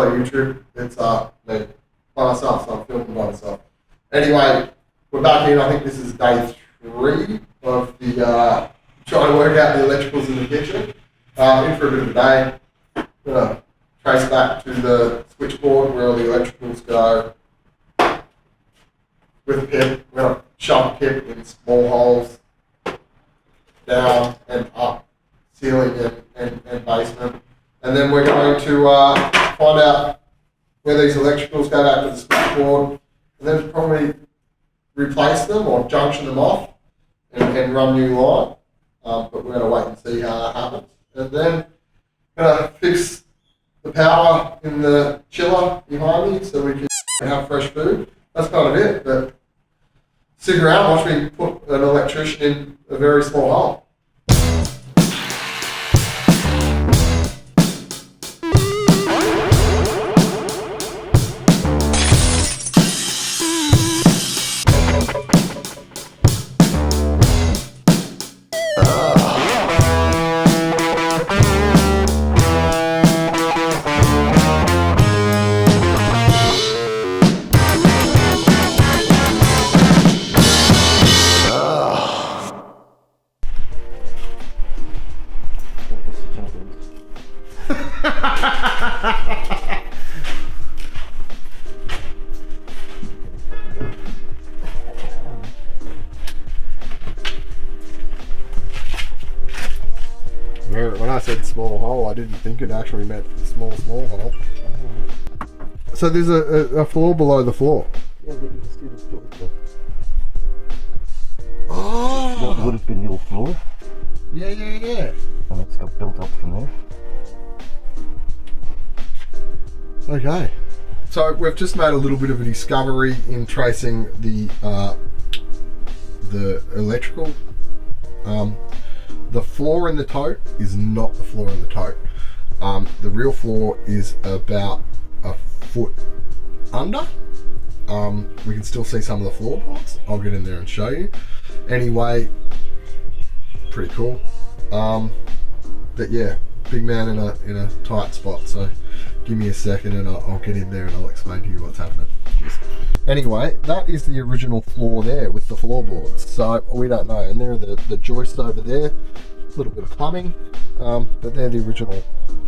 follow YouTube. It's me by myself, so I'm filming by myself. Anyway, we're back in. I think this is day 3 of the trying to work out the electricals in the kitchen. In for a bit of a day. I'm gonna trace back to the switchboard where all the electricals go with a pip. We're gonna shove a pip in small holes down and up, ceiling and basement. And then we're going to find out where these electricals go back to the switchboard, and then probably replace them or junction them off and run new line. But we're going to wait and see how that happens. And then going to fix the power in the chiller behind me so we can have fresh food. That's kind of it. But stick around, watch me put an electrician in a very small hole. When I said small hole, I didn't think it actually meant small hole. So there's a floor below the floor. Yeah, but you can see the floor. Oh! What would have been the old floor? Yeah. And it's got built up from there. Okay. So we've just made a little bit of a discovery in tracing the electrical. The floor in the tote is not the floor in the tote. The real floor is about a foot under. We can still see some of the floorboards. I'll get in there and show you. Anyway, pretty cool. But yeah, big man in a tight spot. So give me a second and I'll get in there and I'll explain to you what's happening. Cheers. Anyway, that is the original floor there with the floorboards. So we don't know. And there are the joists over there. A little bit of plumbing. But they're the original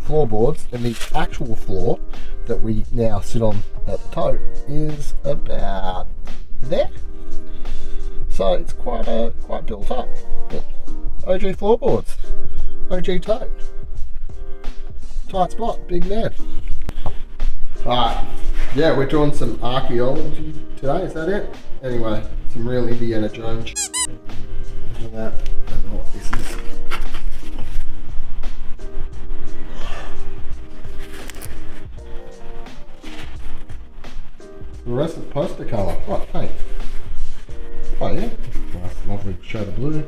floorboards. And the actual floor that we now sit on at the tote is about there. So it's quite built up. But OG floorboards. OG tote. Tight spot. Big man. Alright. Yeah, we're doing some archaeology today, is that it? Anyway, some real Indiana Jones. Look at that. I don't know what this is. Fluorescent poster colour. What, paint? Oh yeah. Nice, lovely shade of blue.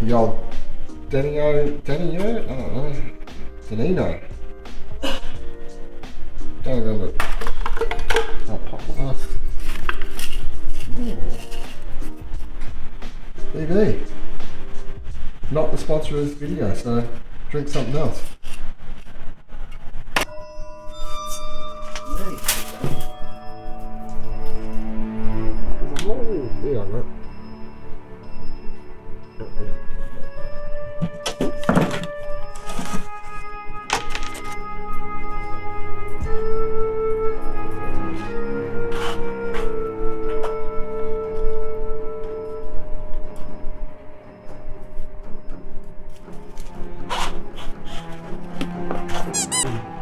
The old Denio? I don't know. Denino. Don't remember. Oh, pop glass. BB. Not the sponsor of this video, so drink something else. Yeah, right.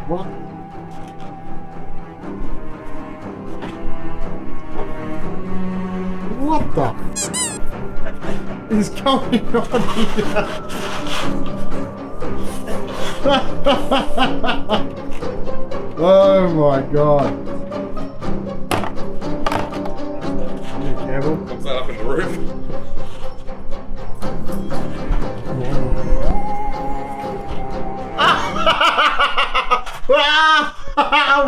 What? What the is going on here? Oh my god. Careful. Comes that up in the roof?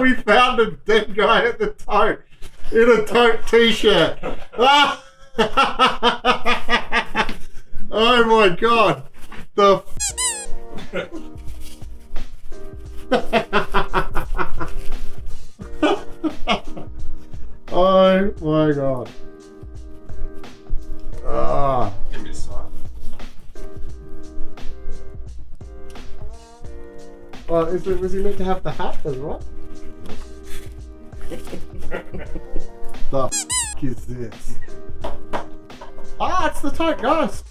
We found a dead guy at the tote in a tote t-shirt. Oh my god. The Oh my god. Ah. Give me a sign. Well, was he meant to have the hat as well? The f is this? Ah, it's the tote ghost!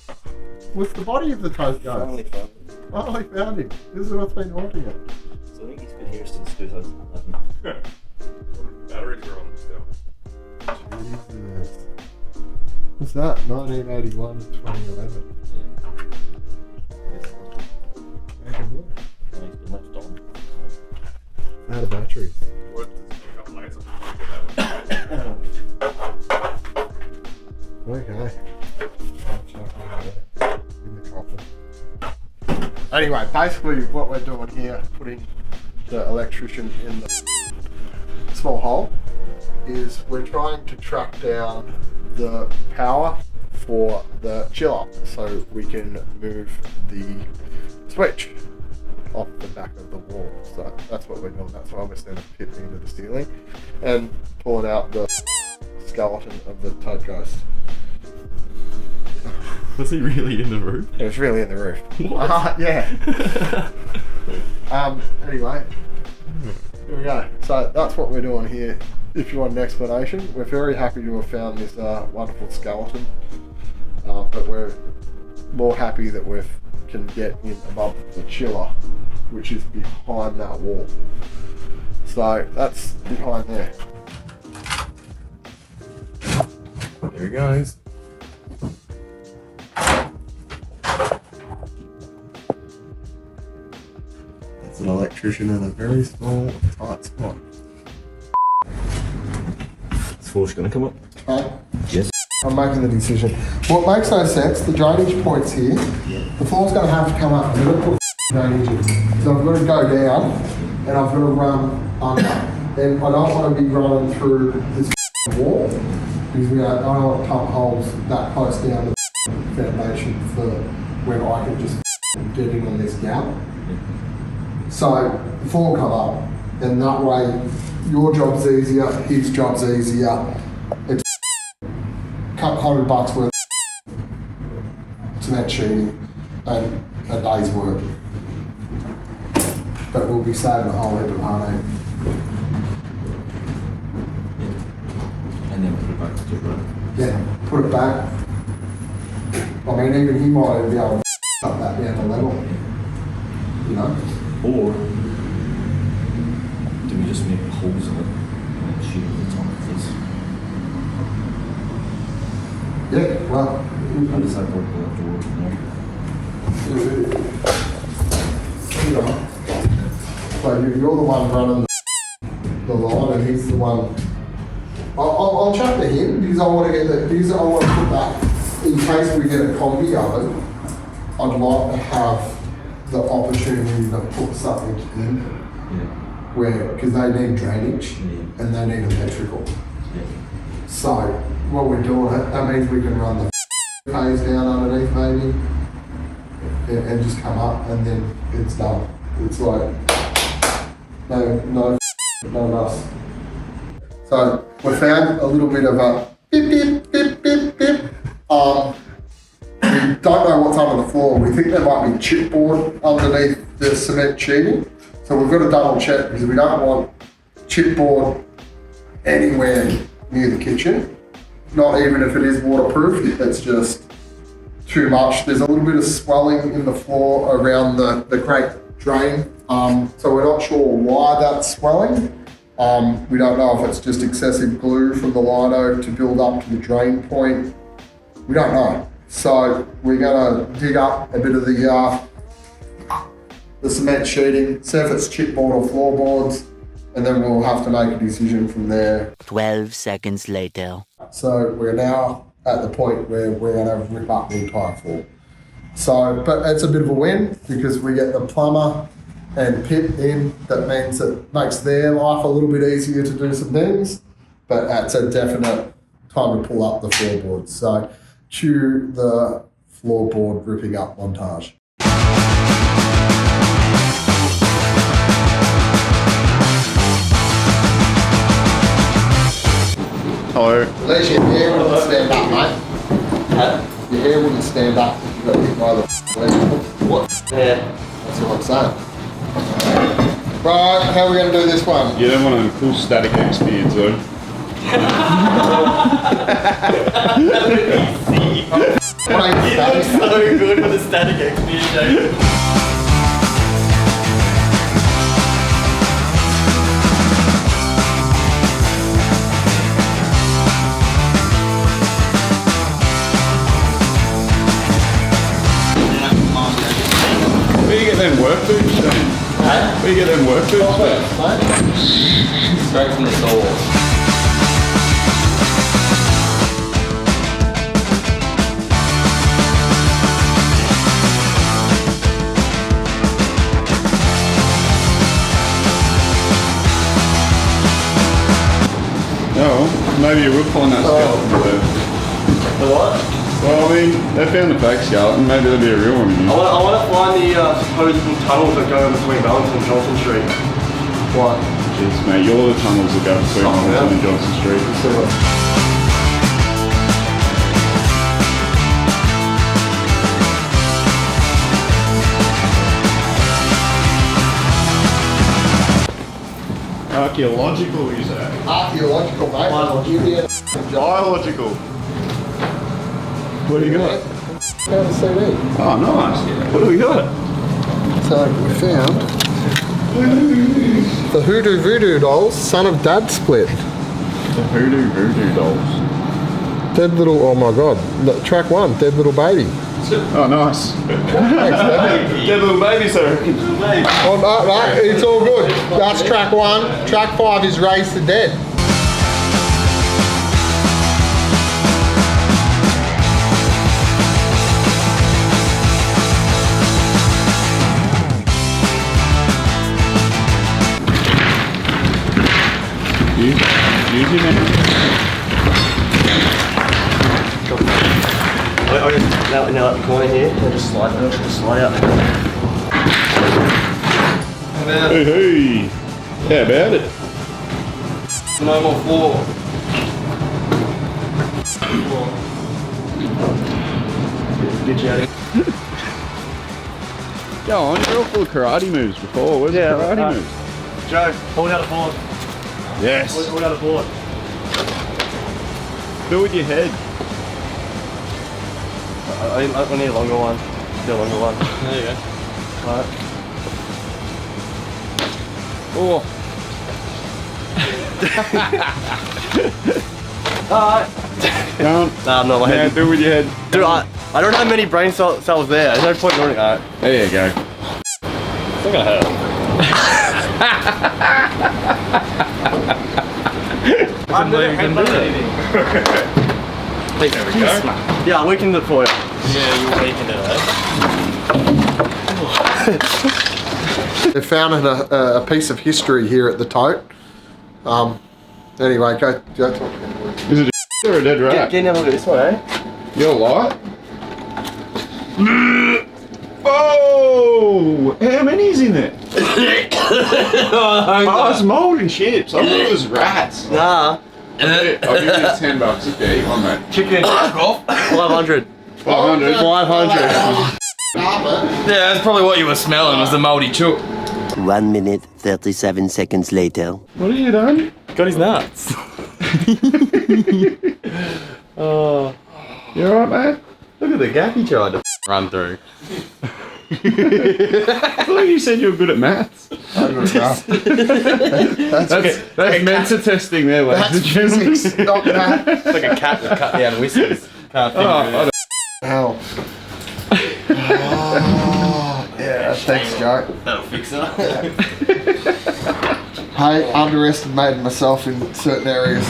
What's the body of the tote ghost? Finally found it. Oh, I found him. This is what's been haunting it. So I think he's been here since 2011. Batteries are on still. Jesus. What's that? 1981 to 2011. Making work. And he's been left on. Out of batteries. What does it have lights on? Okay. In the coffin. Anyway, basically what we're doing here, putting the electrician in the small hole, is we're trying to track down the power for the chiller so we can move the switch off the back of the wall. So that's what we're doing. That's why we're sending a pit into the ceiling and pulling out the skeleton of the tote ghost. Was he really in the roof? It was really in the roof. What? Yeah. Anyway, here we go. So that's what we're doing here. If you want an explanation, we're very happy to have found this wonderful skeleton, but we're more happy that we can get in above the chiller, which is behind that wall. So that's behind there. There he goes. That's an electrician in a very small, tight spot. Is Forge gonna come up? Yes. I'm making the decision. What makes no sense, the drainage point's here. The floor's going to have to come up. I'm going to put drainage in. So I've got to go down and I've got to run under. And I don't want to be running through this wall because I don't want to pump holes that close down to the foundation for when I can just get in on this gap. So the floor will come up and that way your job's easier, his job's easier. It's $100 worth of cement sheeting and a day's work. But we'll be saving a whole heap of heartache. And then put it back to the road. Yeah, put it back. I mean, even he might even be able to cut that down to level. You know? Or do we just make holes in it and shoot at the top of this? Yeah, well, How does that work with the door in there? you know. So you're the one running the line and he's the one. I'll chat to him because I want to get that. Because I want to put that in case we get a combi oven. I'd like to have the opportunity to put something in where because they need drainage and they need electrical. So while we're doing it, that means we can run the phase down underneath maybe and just come up and then it's done. It's like no us. So we found a little bit of a beep beep beep beep beep. We don't know what's under the floor. We think there might be chipboard underneath the cement sheeting. So we've got to double check because we don't want chipboard anywhere near the kitchen. Not even if it is waterproof, it's just too much. There's a little bit of swelling in the floor around the great drain. So we're not sure why that's swelling. We don't know if it's just excessive glue from the lino to build up to the drain point. We don't know. So we're gonna dig up a bit of the cement sheeting, see if it's chipboard or floorboards, and then we'll have to make a decision from there. 12 seconds later. So we're now at the point where we're gonna rip up the entire floor. So, but it's a bit of a win because we get the plumber and pit in. That means it makes their life a little bit easier to do some things, but it's a definite time to pull up the floorboards. So cue the floorboard ripping up montage. toe. At least your hair wouldn't stand up, mate. Huh? Your hair wouldn't stand up if you got hit by the electrical. What? Yeah. That's what I'm saying. Right, how are we going to do this one? You don't want a cool static experience though. What ain't static? So good with the static experience. Where you get them work boots, Shane? Huh? Where you get them work boots, mate? Straight from the store. No, maybe you will find that skeleton there. The what? Well, I mean, they found the fake skeleton, maybe there'll be a real one in I here. want to find the supposable tunnels that go between Valentine and Johnston Street. What? Jeez, mate, you're the tunnels that go between Hamilton and Johnston Street. Archaeological, you say? Archaeological, mate. Biological. You did Biological. What do you got? found a CD. Oh, nice. What do we got? So we found the Hoodoo Voodoo Dolls, Son of Dad Split. The Voodoo Dolls. Dead little, oh my god. Track 1, Dead Little Baby. Oh, nice. Dead little babies, sir. Oh, no, it's all good. That's track 1. Track 5 is Raise the Dead. Use your man. I just now at the corner here, and just slide out. Hey, hey. How about it? No more floor. Get you out of here. Go on, you're all full of karate moves before. Where's the karate moves? Joe, hold out a board. Yes. Hold out a board. Do it with your head. I need a longer one. Do a longer one. There you go. Alright. Oh. Alright. Don't. Nah, I'm not my Yeah, head. do it with your head. Dude, I don't have many brain cells there. There's no point doing it. Alright. There you go. It's not gonna hurt. I've never headbutted anything. There we go. Yeah, I weakened it for you. Yeah, you weakened it, eh? They found a piece of history here at the Tote. Anyway, go talk. Is it a or a dead rat? Get a look at this one, eh? You're light? Oh! How many's in there? Oh, it's mold and chips. I thought it was rats. Nah. I'll give you $10 if you eat one, mate. Chicken. 500. 500. 500. Yeah, that's probably what you were smelling, was the mouldy chook. 1 minute, 37 seconds later. What have you done? Got his nuts. Oh. You alright, mate? Look at the gap he tried to run through. I thought you said you were good at maths. That's mental testing there, ladies and gentlemen. Physics, not math. It's like a cat with cut down whiskers. Can't figure it out. Ow. Oh, yeah, thanks, Joe. That'll fix it. Hey, underestimated myself in certain areas.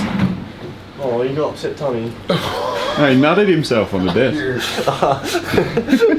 Oh, you got upset tummy. Hey, he nutted himself on the desk.